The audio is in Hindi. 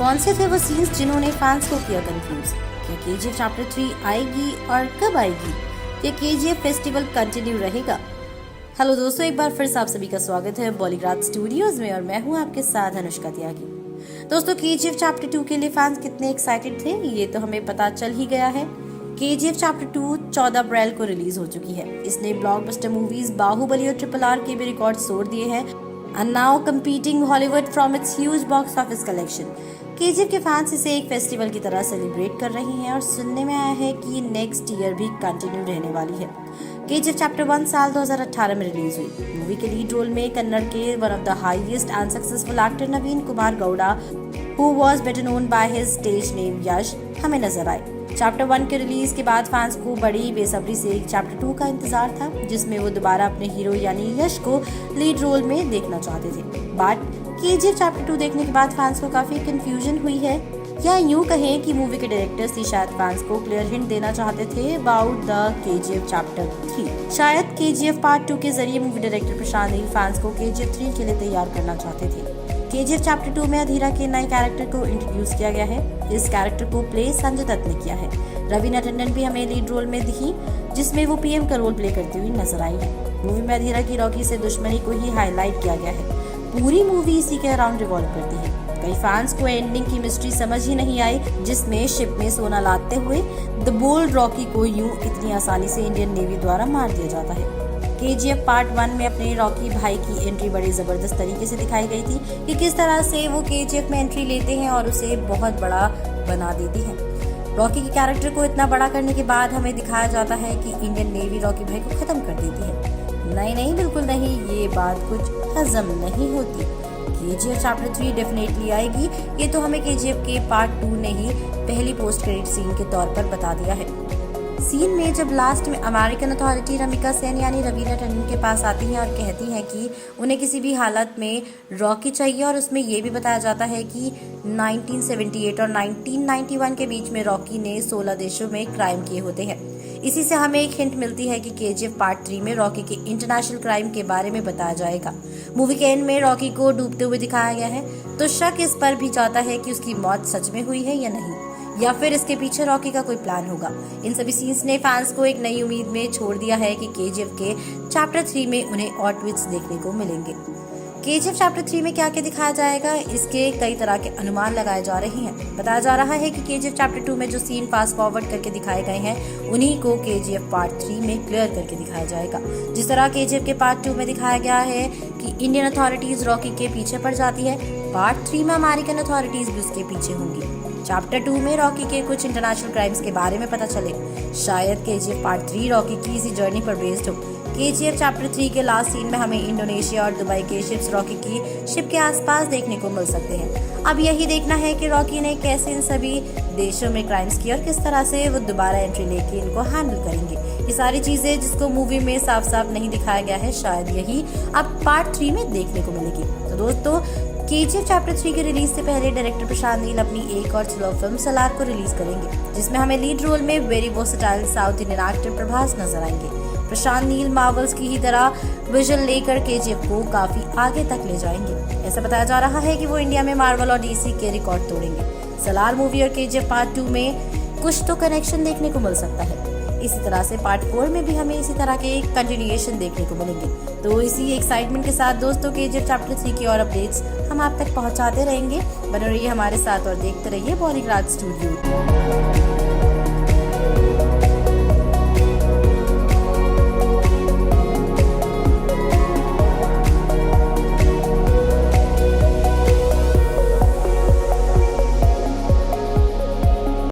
कौन से थे वो सीन्स जिन्होंने फैंस को किया कंफ्यूज? क्या केजीएफ चैप्टर 3 आएगी और कब आएगी? क्या केजीएफ फेस्टिवल कंटिन्यू रहेगा? हेलो दोस्तों, एक बार फिर से आप सभी का स्वागत है बॉलीग्राज स्टूडियोज में और मैं हूं आपके साथ अनुष्का त्यागी। दोस्तों, केजीएफ चैप्टर 2 के लिए फैंस कितने एक्साइटेड थे ये तो हमें पता चल ही गया है। केजीएफ चैप्टर 2 14 अप्रैल को रिलीज हो चुकी है। इसने ब्लॉकबस्टर मूवीज बाहुबली और RRR के भी रिकॉर्ड तोड़ दिए हैं and now competing Hollywood from its huge box office collection। KGF के फैंस इसे एक फेस्टिवल की तरह सेलिब्रेट कर रहे हैं और सुनने में आया है कि नेक्स्ट ईयर भी कंटिन्यू रहने वाली है। केजीएफ चैप्टर 1 साल 2018 में रिलीज हुई। मूवी के लीड रोल में कन्नड़ के one of the highest and successful actor Naveen Kumar Gowda, who was better known by his stage name Yash, हमें नजर आए। चैप्टर 1 के रिलीज के बाद फैंस को बड़ी बेसब्री से चैप्टर 2 का इंतजार था, जिसमें वो दोबारा अपने हीरो यानी यश को लीड रोल में देखना चाहते थे। बट केजीएफ चैप्टर 2 देखने के बाद फैंस को काफी कंफ्यूजन हुई है, या यूं कहें कि मूवी के डायरेक्टर्स ही शायद फैंस को क्लियर हिंट देना चाहते थे अबाउट द केजीएफ चैप्टर 3। शायद केजीएफ पार्ट 2 के जरिए movie director Prashanth Neel fans को केजीएफ 3 के लिए तैयार करना चाहते थे। केजीएफ चैप्टर 2 में अधीरा के नए कैरेक्टर को इंट्रोड्यूस किया गया है। इस कैरेक्टर को प्ले संजय दत्त ने किया है। रवीना टंडन भी हमें लीड रोल में दिखी, जिसमें वो पीएम का रोल प्ले करती हुई नजर आई है। मूवी में अधीरा की रॉकी से दुश्मनी को ही हाईलाइट किया गया है। पूरी मूवी इसी के अराउंड रिवॉल्व करती है। कई फैंस को एंडिंग की मिस्ट्री समझ ही नहीं आई, जिसमें शिप में सोना लाते हुए द बोल्ड रॉकी को यूं इतनी आसानी से इंडियन नेवी द्वारा मार दिया जाता है। केजीएफ पार्ट 1 में अपने रॉकी भाई की एंट्री बड़ी जबरदस्त तरीके से दिखाई गई थी कि किस तरह से वो केजीएफ में एंट्री लेते हैं और उसे बहुत बड़ा बना देती है। रॉकी के कैरेक्टर को इतना बड़ा करने के बाद हमें दिखाया जाता है कि इंडियन नेवी रॉकी भाई को खत्म कर देती है। नहीं, बिल्कुल नहीं, ये बात कुछ हजम नहीं होती। केजीएफ चैप्टर 3 डेफिनेटली आएगी, ये तो हमें केजीएफ के पार्ट 2 ने ही पहली पोस्ट क्रेडिट सीन के तौर पर बता दिया है। सीन में जब लास्ट में अमेरिकन अथॉरिटी रमिका सेन यानी रवीना टंडन के पास आती हैं और कहती हैं कि उन्हें किसी भी हालत में रॉकी चाहिए, और उसमें ये भी बताया जाता है कि 1978 और 1991 के बीच में रॉकी ने 16 देशों में क्राइम किए होते हैं। इसी से हमें एक हिंट मिलती है कि केजीएफ पार्ट 3 में रॉकी के इंटरनेशनल क्राइम के बारे में बताया जाएगा। मूवी के एंड में रॉकी को डूबते हुए दिखाया गया है, तो शक इस पर भी जाता है कि उसकी मौत सच में हुई है या नहीं, या फिर इसके पीछे रॉकी का कोई प्लान होगा। इन सभी सीन्स ने फैंस को एक नई उम्मीद में छोड़ दिया है कि केजीएफ के चैप्टर 3 में उन्हें और ट्विस्ट देखने को मिलेंगे। केजीएफ चैप्टर 3 में क्या क्या दिखाया जाएगा, इसके कई तरह के अनुमान लगाए जा रहे हैं। बताया जा रहा है कि केजीएफ चैप्टर 2 में जो सीन फास्ट फॉरवर्ड करके दिखाए गए हैं, उन्हीं को केजीएफ पार्ट 3 में क्लियर करके दिखाया जाएगा। जिस तरह केजीएफ के पार्ट 2 में दिखाया गया है कि इंडियन अथॉरिटीज रॉकी के पीछे पड़ जाती है, पार्ट 3 में अमेरिकन अथॉरिटीज भी उसके पीछे होंगी। चैप्टर 2 में रॉकी के कुछ इंटरनेशनल क्राइम्स के बारे में पता चले। शायद केजीएफ पार्ट 3 रॉकी की इसी जर्नी पर बेस्ड हो। केजीएफ चैप्टर 3 के लास्ट सीन में हमें इंडोनेशिया और दुबई के शिप्स रॉकी की शिप के आसपास देखने को मिल सकते हैं। अब यही देखना है कि रॉकी ने कैसे इन सभी देशों में क्राइम्स किए और किस तरह से वो दोबारा एंट्री लेके इनको हैंडल करेंगे। ये सारी चीजें जिसको मूवी में साफ साफ नहीं दिखाया गया है, शायद यही अब पार्ट 3 में देखने को मिलेगी। तो दोस्तों, केजीएफ चैप्टर 3 के रिलीज से पहले डायरेक्टर प्रशांत नील अपनी एक और स्लो फिल्म सलार को रिलीज करेंगे, जिसमें हमें लीड रोल में very versatile south Indian actor Prabhas नजर आएंगे। प्रशांत नील मार्वल्स की ही तरह विजन लेकर केजीएफ को काफी आगे तक ले जाएंगे। ऐसा बताया जा रहा है कि वो इंडिया में मार्वल और डीसी के रिकॉर्ड तोड़ेंगे। सलार मूवी और केजीएफ पार्ट 2 में कुछ तो कनेक्शन देखने को मिल सकता है। इसी तरह से पार्ट 4 में भी हमें इसी तरह के कंटिन्यूएशन देखने को मिलेंगे। तो इसी एक्साइटमेंट के साथ दोस्तों, केजीएफ चैप्टर 3 की और अपडेट्स हम आप तक पहुंचाते रहेंगे। बने रहिए हमारे साथ और देखते रहिए बॉलीग्राज स्टूडियो।